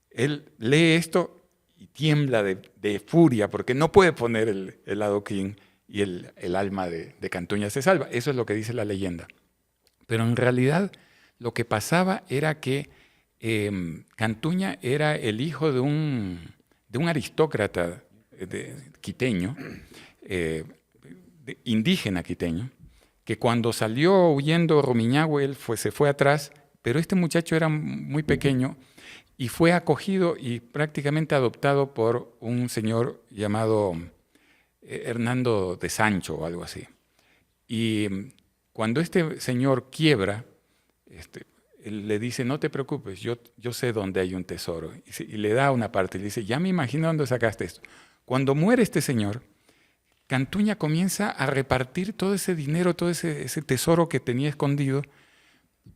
él lee esto y tiembla de furia porque no puede poner el adoquín y el alma de Cantuña se salva. Eso es lo que dice la leyenda. Pero en realidad lo que pasaba era que Cantuña era el hijo de un aristócrata quiteño, indígena quiteño, que cuando salió huyendo Rumiñahui, se fue atrás, pero este muchacho era muy pequeño y fue acogido y prácticamente adoptado por un señor llamado Hernando de Sancho o algo así. Y cuando este señor quiebra, él le dice: no te preocupes, yo sé dónde hay un tesoro. Y le da una parte y le dice: ya me imagino dónde sacaste esto. Cuando muere este señor, Cantuña comienza a repartir todo ese dinero, todo ese tesoro que tenía escondido,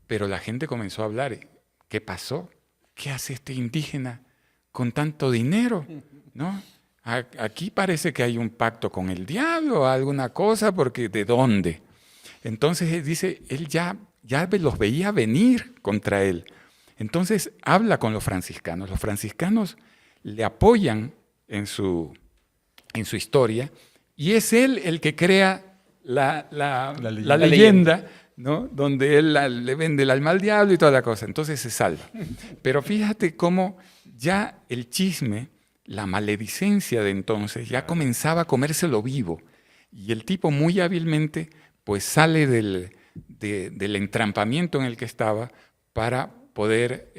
pero la gente comenzó a hablar. ¿Qué pasó? ¿Qué hace este indígena con tanto dinero? ¿No? Aquí parece que hay un pacto con el diablo o alguna cosa, porque ¿de dónde? Entonces él dice, él ya los veía venir contra él. Entonces habla con los franciscanos. Los franciscanos le apoyan en su historia Y es él el que crea la leyenda. leyenda, ¿no? Donde él le vende el alma al diablo y toda la cosa. Entonces se salva. Pero fíjate cómo ya el chisme, la maledicencia de entonces, ya comenzaba a comérselo vivo. Y el tipo muy hábilmente pues sale del entrampamiento en el que estaba para poder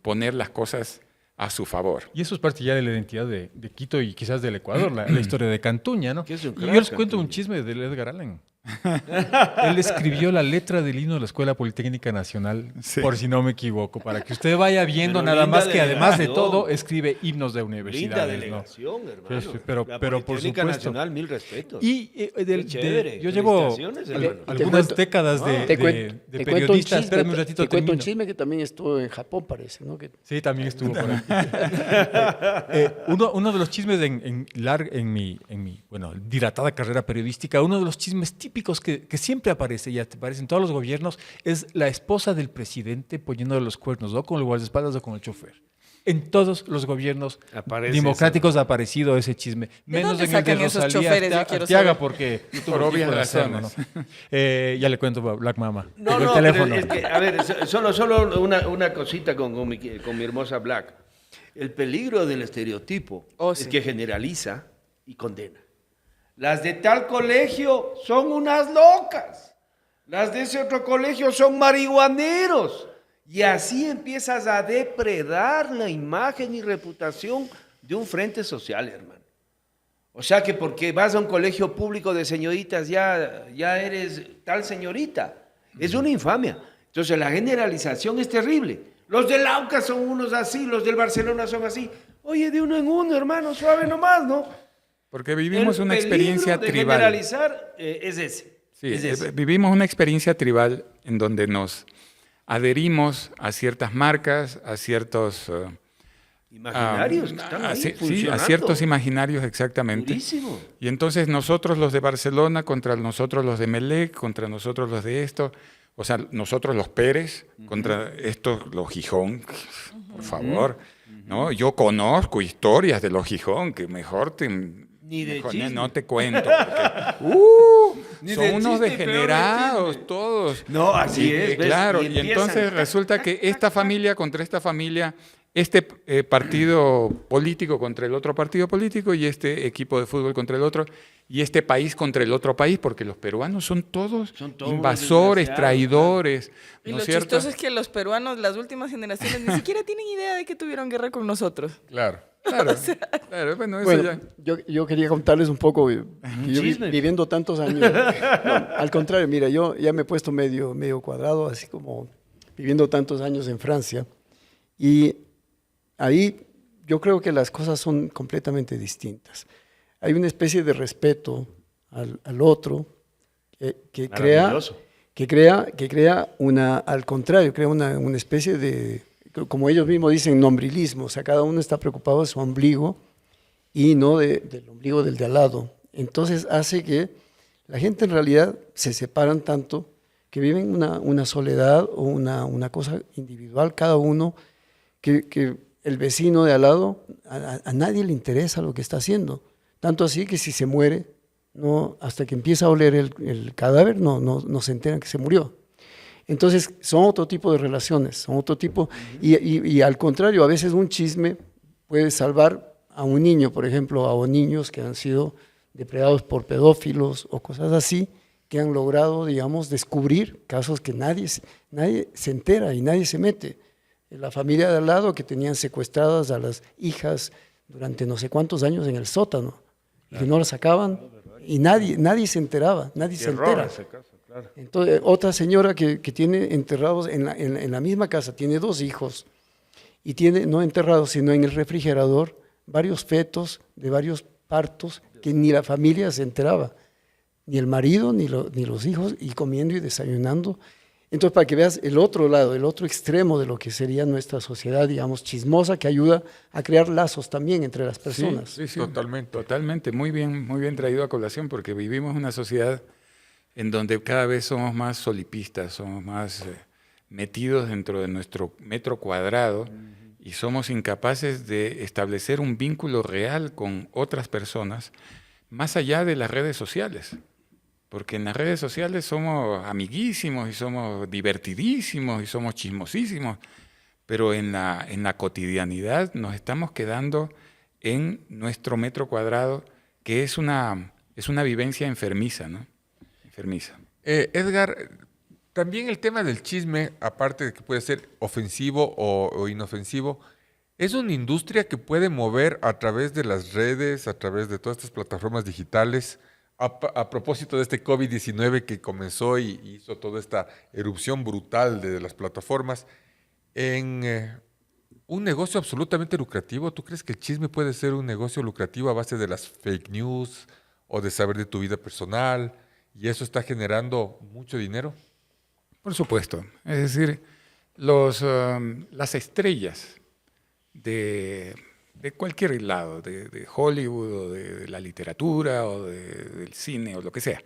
poner las cosas a su favor. Y eso es parte ya de la identidad de Quito y quizás del Ecuador, la historia de Cantuña, ¿no? Que es un Y crack, yo les cuento Cantuña. un chisme del Edgar Allan. Él escribió la letra del himno de la Escuela Politécnica Nacional, Sí. por si no me equivoco, para que usted vaya viendo Pero nada linda más que además de delegación. todo escribe himnos de Linda universidades, ¿no? delegación, hermano. Sí, sí, pero La por Politécnica supuesto. Nacional, mil respetos. Y Qué chévere. yo llevo Felicitaciones, Te- hermano. te algunas cuento- décadas de Te cuento un periodista. chisme, Espérame un ratito, te cuento un termino. chisme que también estuvo en Japón, parece, ¿no? Que Sí, también estuvo por ahí. Uno de los chismes en mi bueno, dilatada carrera periodística, uno de los chismes típicos que siempre aparece, y aparece en todos los gobiernos, es la esposa del presidente poniéndole los cuernos, o con el guardaespaldas o con el chofer. En todos los gobiernos Aparece democráticos ha aparecido ese chisme. ¿De Menos dónde en el de sacan esos Rosalía choferes? Yo quiero Arteaga, saber. porque Por obvias razones. Ya le cuento a Black Mama. No, Tengo no, el teléfono. pero es que, a ver, solo una cosita con mi hermosa Black. El peligro del estereotipo Oh, es sí. que generaliza y condena. Las de tal colegio son unas locas. Las de ese otro colegio son marihuaneros. Y así empiezas a depredar la imagen y reputación de un frente social, hermano. O sea que porque vas a un colegio público de señoritas ya eres tal señorita. Es una infamia. Entonces la generalización es terrible. Los del Aucas son unos así, los del Barcelona son así. Oye, de uno en uno, hermano, suave nomás, ¿no? Porque vivimos El una peligro experiencia de tribal. generalizar es ese. Sí, es ese. vivimos una experiencia tribal en donde nos adherimos a ciertas marcas, a ciertos... Imaginarios que están ahí sí, a funcionando. ciertos imaginarios exactamente. Durísimo. Y entonces nosotros los de Barcelona contra nosotros los de Melec, contra nosotros los de esto, o sea, nosotros los Pérez, contra estos los Gijón, por favor. ¿No? Yo conozco historias de los Gijón que mejor Ni de mejor chisme. no te cuento. Porque, Ni son de unos chiste, peor de degenerados chisme. todos. No, así Y, es. ¿ves? claro, y empiezan. entonces resulta que esta familia contra esta familia, este partido político contra el otro partido político y este equipo de fútbol contra el otro y este país contra el otro país, porque los peruanos son todos invasores, desgraciados, traidores, Y ¿no lo es cierto? chistoso es que los peruanos, las últimas generaciones, ni siquiera tienen idea de que tuvieron guerra con nosotros. Claro. Claro, claro, bueno, eso Bueno, ya... yo quería contarles un poco, que yo chisme. viviendo tantos años, no, al contrario, mira, yo ya me he puesto medio cuadrado, así como viviendo tantos años en Francia, y ahí yo creo que las cosas son completamente distintas. Hay una especie de respeto al otro que crea, Maravilloso. que crea una, al contrario, crea una especie de, como ellos mismos dicen, nombrilismo. O sea, cada uno está preocupado de su ombligo y no del ombligo del de al lado. Entonces hace que la gente en realidad se separan tanto que viven una soledad o una cosa individual cada uno, que el vecino de al lado, a nadie le interesa lo que está haciendo. Tanto así que si se muere, no, hasta que empieza a oler el cadáver, no se enteran que se murió. Entonces, son otro tipo de relaciones, son otro tipo, y al contrario, a veces un chisme puede salvar a un niño, por ejemplo, a niños que han sido depredados por pedófilos o cosas así, que han logrado, digamos, descubrir casos que nadie se entera y nadie se mete. La familia de al lado que tenían secuestradas a las hijas durante no sé cuántos años en el sótano, y que no las sacaban, y nadie se enteraba, nadie se entera. ese caso, claro. Entonces, otra señora que tiene enterrados en la misma casa, tiene 2 hijos, y tiene, no enterrados, sino en el refrigerador, varios fetos de varios partos que ni la familia se enteraba, ni el marido, ni los hijos, y comiendo y desayunando. Entonces, para que veas el otro lado, el otro extremo de lo que sería nuestra sociedad, digamos, chismosa, que ayuda a crear lazos también entre las personas. Sí, sí, Totalmente. Totalmente, muy bien traído a colación, porque vivimos una sociedad en donde cada vez somos más solipistas, somos más metidos dentro de nuestro metro cuadrado y somos incapaces de establecer un vínculo real con otras personas, más allá de las redes sociales. Porque en las redes sociales somos amiguísimos y somos divertidísimos y somos chismosísimos, pero en la cotidianidad nos estamos quedando en nuestro metro cuadrado, que es una vivencia enfermiza, ¿no? Enfermiza. Edgar, también el tema del chisme, aparte de que puede ser ofensivo o inofensivo, es una industria que puede mover a través de las redes, a través de todas estas plataformas digitales. A propósito de este COVID-19 que comenzó y hizo toda esta erupción brutal de las plataformas, en un negocio absolutamente lucrativo, ¿tú crees que el chisme puede ser un negocio lucrativo a base de las fake news o de saber de tu vida personal y eso está generando mucho dinero? Por supuesto. Es decir, las estrellas de cualquier lado, de Hollywood o de la literatura o del cine o lo que sea,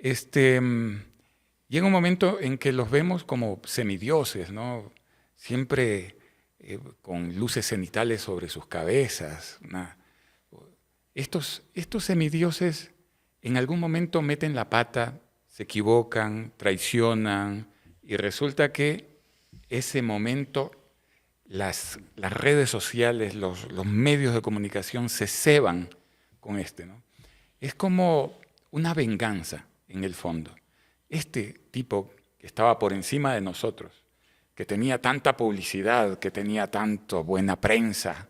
llega un momento en que los vemos como semidioses, ¿no? Siempre con luces cenitales sobre sus cabezas. Estos semidioses en algún momento meten la pata, se equivocan, traicionan y resulta que ese momento las redes sociales, los medios de comunicación se ceban con ¿no? Es como una venganza en el fondo. Este tipo que estaba por encima de nosotros, que tenía tanta publicidad, que tenía tanto buena prensa,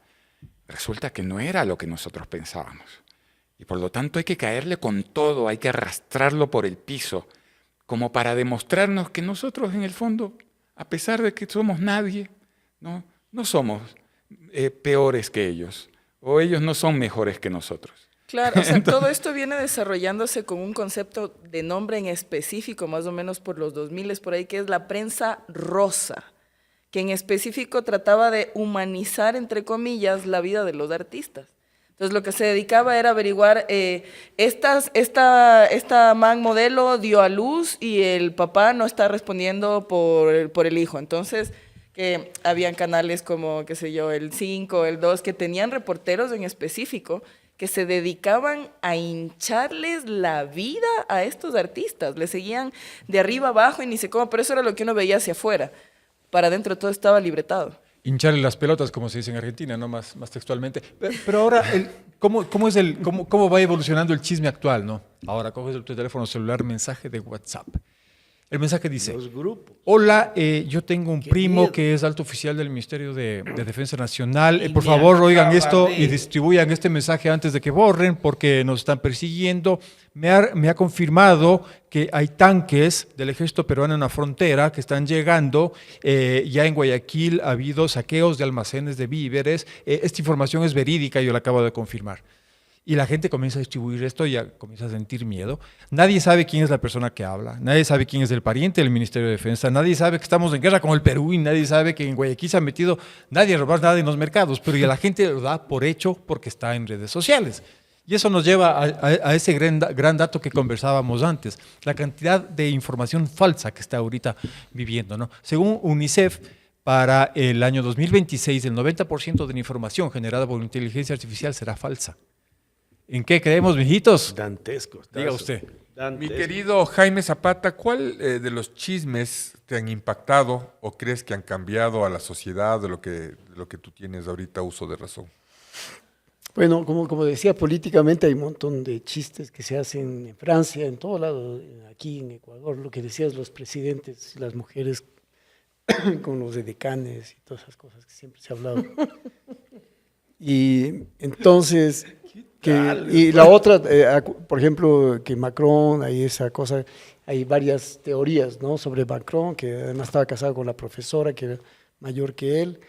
resulta que no era lo que nosotros pensábamos. Y por lo tanto hay que caerle con todo, hay que arrastrarlo por el piso, como para demostrarnos que nosotros en el fondo, a pesar de que somos nadie, no somos peores que ellos, o ellos no son mejores que nosotros. Claro, o sea, todo esto viene desarrollándose con un concepto de nombre en específico, más o menos por los 2000 por ahí, que es la prensa rosa, que en específico trataba de humanizar, entre comillas, la vida de los artistas. Entonces lo que se dedicaba era averiguar, esta man modelo dio a luz y el papá no está respondiendo por el hijo. Entonces, que habían canales como, qué sé yo, el 5, el 2, que tenían reporteros en específico que se dedicaban a hincharles la vida a estos artistas. Les seguían de arriba abajo y ni sé cómo, pero eso era lo que uno veía hacia afuera. Para adentro todo estaba libretado. Hincharle las pelotas, como se dice en Argentina, ¿no? Más textualmente. Pero ahora, ¿cómo va evolucionando el chisme actual, no? Ahora coges tu teléfono celular, mensaje de WhatsApp. El mensaje dice: Los grupos. hola, yo tengo un Qué primo miedo. que es alto oficial del Ministerio de Defensa Nacional. Y Por me favor, oigan acaba esto de- y distribuyan este mensaje antes de que borren porque nos están persiguiendo. Me ha confirmado que hay tanques del ejército peruano en la frontera que están llegando. Ya en Guayaquil ha habido saqueos de almacenes de víveres. Esta información es verídica, yo la acabo de confirmar. Y la gente comienza a distribuir esto y ya comienza a sentir miedo. Nadie sabe quién es la persona que habla, nadie sabe quién es el pariente del Ministerio de Defensa, nadie sabe que estamos en guerra con el Perú y nadie sabe que en Guayaquil se ha metido nadie a robar nada en los mercados, pero ya la gente lo da por hecho porque está en redes sociales. Y eso nos lleva a ese gran dato que conversábamos antes, la cantidad de información falsa que está ahorita viviendo, ¿no? Según UNICEF, para el año 2026, el 90% de la información generada por inteligencia artificial será falsa. ¿En qué creemos, mijitos? Dantesco. Diga usted. Mi querido Jaime Zapata, ¿cuál de los chismes te han impactado o crees que han cambiado a la sociedad de lo que tú tienes ahorita uso de razón? Bueno, como decía, políticamente hay un montón de chistes que se hacen en Francia, en todo lado, aquí en Ecuador, lo que decías, los presidentes, las mujeres con los edecanes y todas esas cosas que siempre se ha hablado. Y entonces, y la otra, por ejemplo, que Macron, hay esa cosa, hay varias teorías, ¿no?, sobre Macron, que además estaba casado con la profesora, que era mayor que él.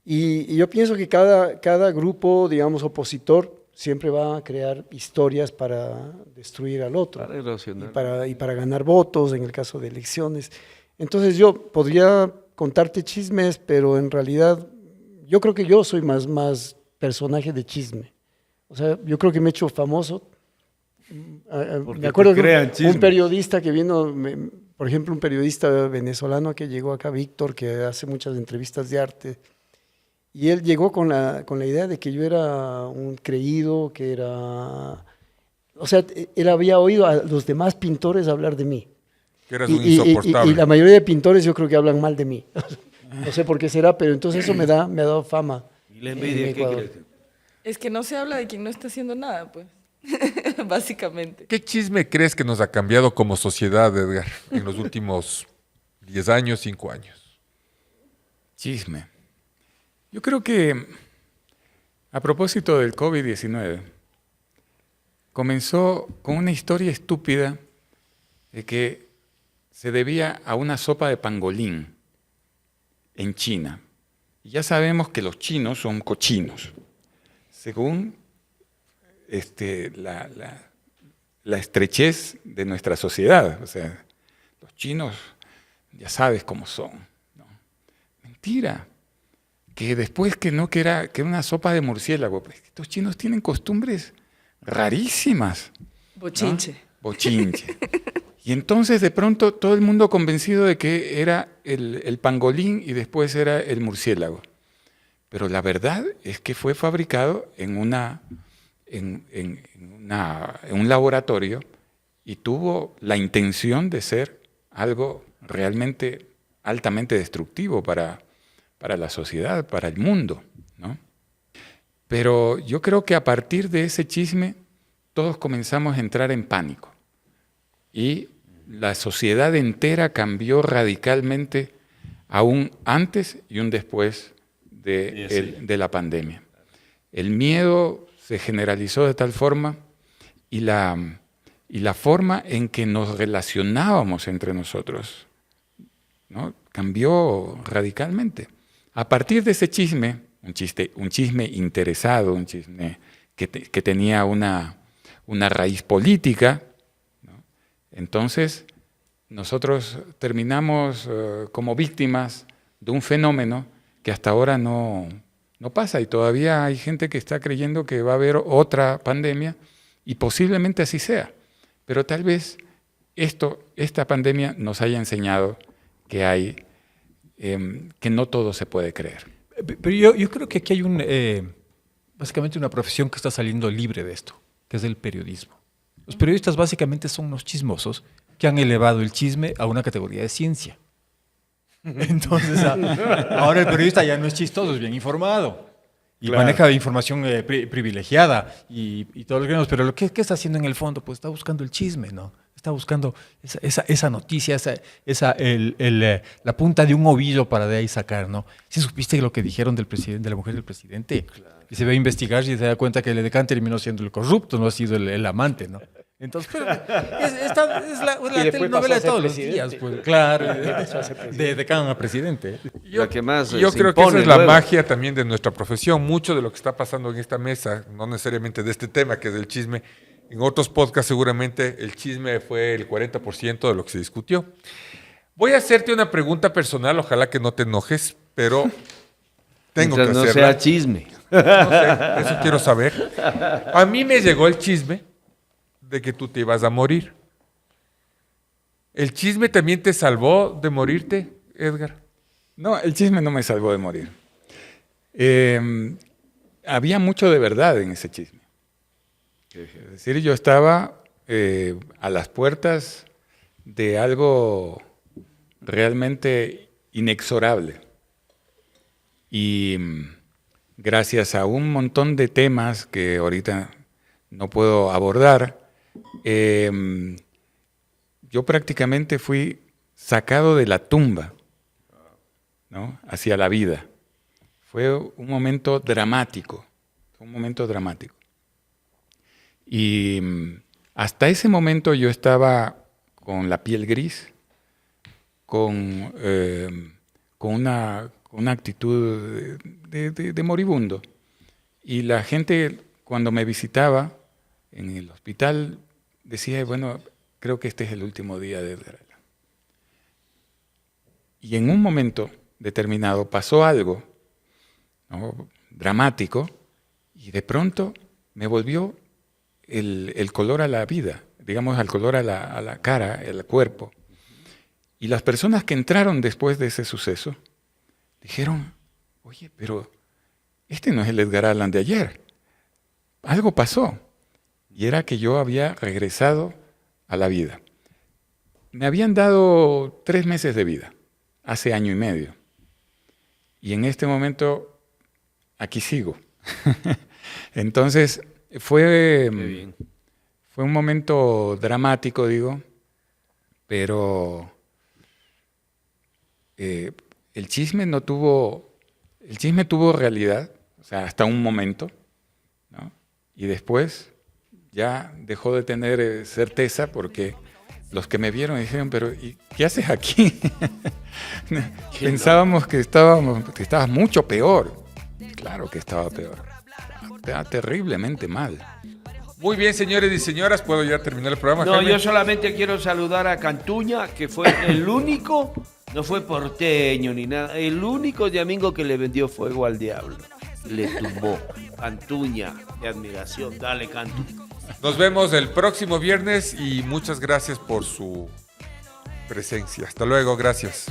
Y yo pienso que cada grupo, digamos, opositor, siempre va a crear historias para destruir al otro Para erosionar. y para ganar votos en el caso de elecciones. Entonces yo podría contarte chismes, pero en realidad yo creo que yo soy más personaje de chisme. O sea, yo creo que me he hecho famoso. Porque Me acuerdo te crean que chisme. un periodista que vino, por ejemplo, un periodista venezolano que llegó acá, Víctor, que hace muchas entrevistas de arte, y él llegó con la idea de que yo era un creído, que era o sea, él había oído a los demás pintores hablar de mí. Que eras un insoportable. Y la mayoría de pintores yo creo que hablan mal de mí. No sé por qué será, pero entonces eso me ha dado fama. ¿Y la en envidia qué Ecuador. crees? Es que no se habla de quien no está haciendo nada, pues. Básicamente. ¿Qué chisme crees que nos ha cambiado como sociedad, Edgar, en los últimos 10 años, 5 años? Chisme. Yo creo que a propósito del COVID-19, comenzó con una historia estúpida de que se debía a una sopa de pangolín en China. Y ya sabemos que los chinos son cochinos. Según la estrechez de nuestra sociedad. O sea, los chinos ya sabes cómo son, ¿no? Mentira. Que después que era una sopa de murciélago. Pues, estos chinos tienen costumbres rarísimas. Bochinche. ¿No? Bochinche. Y entonces de pronto todo el mundo convencido de que era el pangolín y después era el murciélago. Pero la verdad es que fue fabricado en un laboratorio y tuvo la intención de ser algo realmente altamente destructivo para la sociedad, para el mundo, ¿no? Pero yo creo que a partir de ese chisme todos comenzamos a entrar en pánico y la sociedad entera cambió radicalmente a un antes y un después de la pandemia. El miedo se generalizó de tal forma y la forma en que nos relacionábamos entre nosotros, ¿no? Cambió radicalmente. A partir de ese chisme, un chisme interesado, un chisme que tenía una raíz política, ¿no? Entonces nosotros terminamos como víctimas de un fenómeno que hasta ahora no pasa y todavía hay gente que está creyendo que va a haber otra pandemia y posiblemente así sea. Pero tal vez esta pandemia nos haya enseñado que que no todo se puede creer. Pero yo creo que aquí hay básicamente una profesión que está saliendo libre de esto, que es el periodismo. Los periodistas básicamente son unos chismosos que han elevado el chisme a una categoría de ciencia. Entonces, ahora el periodista ya no es chistoso, es bien informado. Y Claro. maneja información privilegiada y todo lo que queremos. Pero ¿qué está haciendo en el fondo? Pues está buscando el chisme, ¿no? Está buscando esa noticia, la punta de un ovillo para de ahí sacar, ¿no? ¿Sí supiste lo que dijeron del presidente, de la mujer del presidente? Claro. Y se va a investigar y se da cuenta que el edecán terminó siendo el corrupto, no ha sido el amante, ¿no? Entonces, pero es la telenovela de todos los días, pues, claro, de decano a presidente. La que más Yo se creo que esa impone es la luego. magia también de nuestra profesión. Mucho de lo que está pasando en esta mesa, no necesariamente de este tema, que es del chisme, en otros podcasts seguramente el chisme fue el 40% de lo que se discutió. Voy a hacerte una pregunta personal, ojalá que no te enojes, pero tengo Mientras que no hacerla. sea chisme. No sé, eso quiero saber. A mí me llegó el chisme de que tú te ibas a morir. ¿El chisme también te salvó de morirte, Edgar? No, el chisme no me salvó de morir. Había mucho de verdad en ese chisme. Es decir, yo estaba a las puertas de algo realmente inexorable. Y gracias a un montón de temas que ahorita no puedo abordar, yo prácticamente fui sacado de la tumba, ¿no? Hacia la vida. Fue un momento dramático, Y hasta ese momento yo estaba con la piel gris, con una actitud de moribundo. Y la gente, cuando me visitaba en el hospital, decía, bueno, creo que este es el último día de Edgar Allan. Y en un momento determinado pasó algo, ¿no?, dramático, y de pronto me volvió el color a la vida, digamos, al color a la cara, al cuerpo. Y las personas que entraron después de ese suceso dijeron, oye, pero este no es el Edgar Allan de ayer. Algo pasó. y era que yo había regresado a la vida. Me habían dado 3 meses de vida, hace año y medio. Y en este momento, aquí sigo. Entonces, fue un momento dramático, digo, pero el chisme tuvo realidad, o sea, hasta un momento, ¿no? Y después ya dejó de tener certeza porque los que me vieron dijeron, pero ¿y qué haces aquí? Pensábamos que estabas mucho peor. Claro que estaba peor. Estaba terriblemente mal. Muy bien, señores y señoras, ¿puedo ya terminar el programa? No, Jaime? yo solamente quiero saludar a Cantuña, que fue el único, no fue porteño ni nada, el único de Amingo que le vendió fuego al diablo. Le tumbó. Cantuña, de admiración. Dale, Cantu. Nos vemos el próximo viernes y muchas gracias por su presencia. Hasta luego, gracias.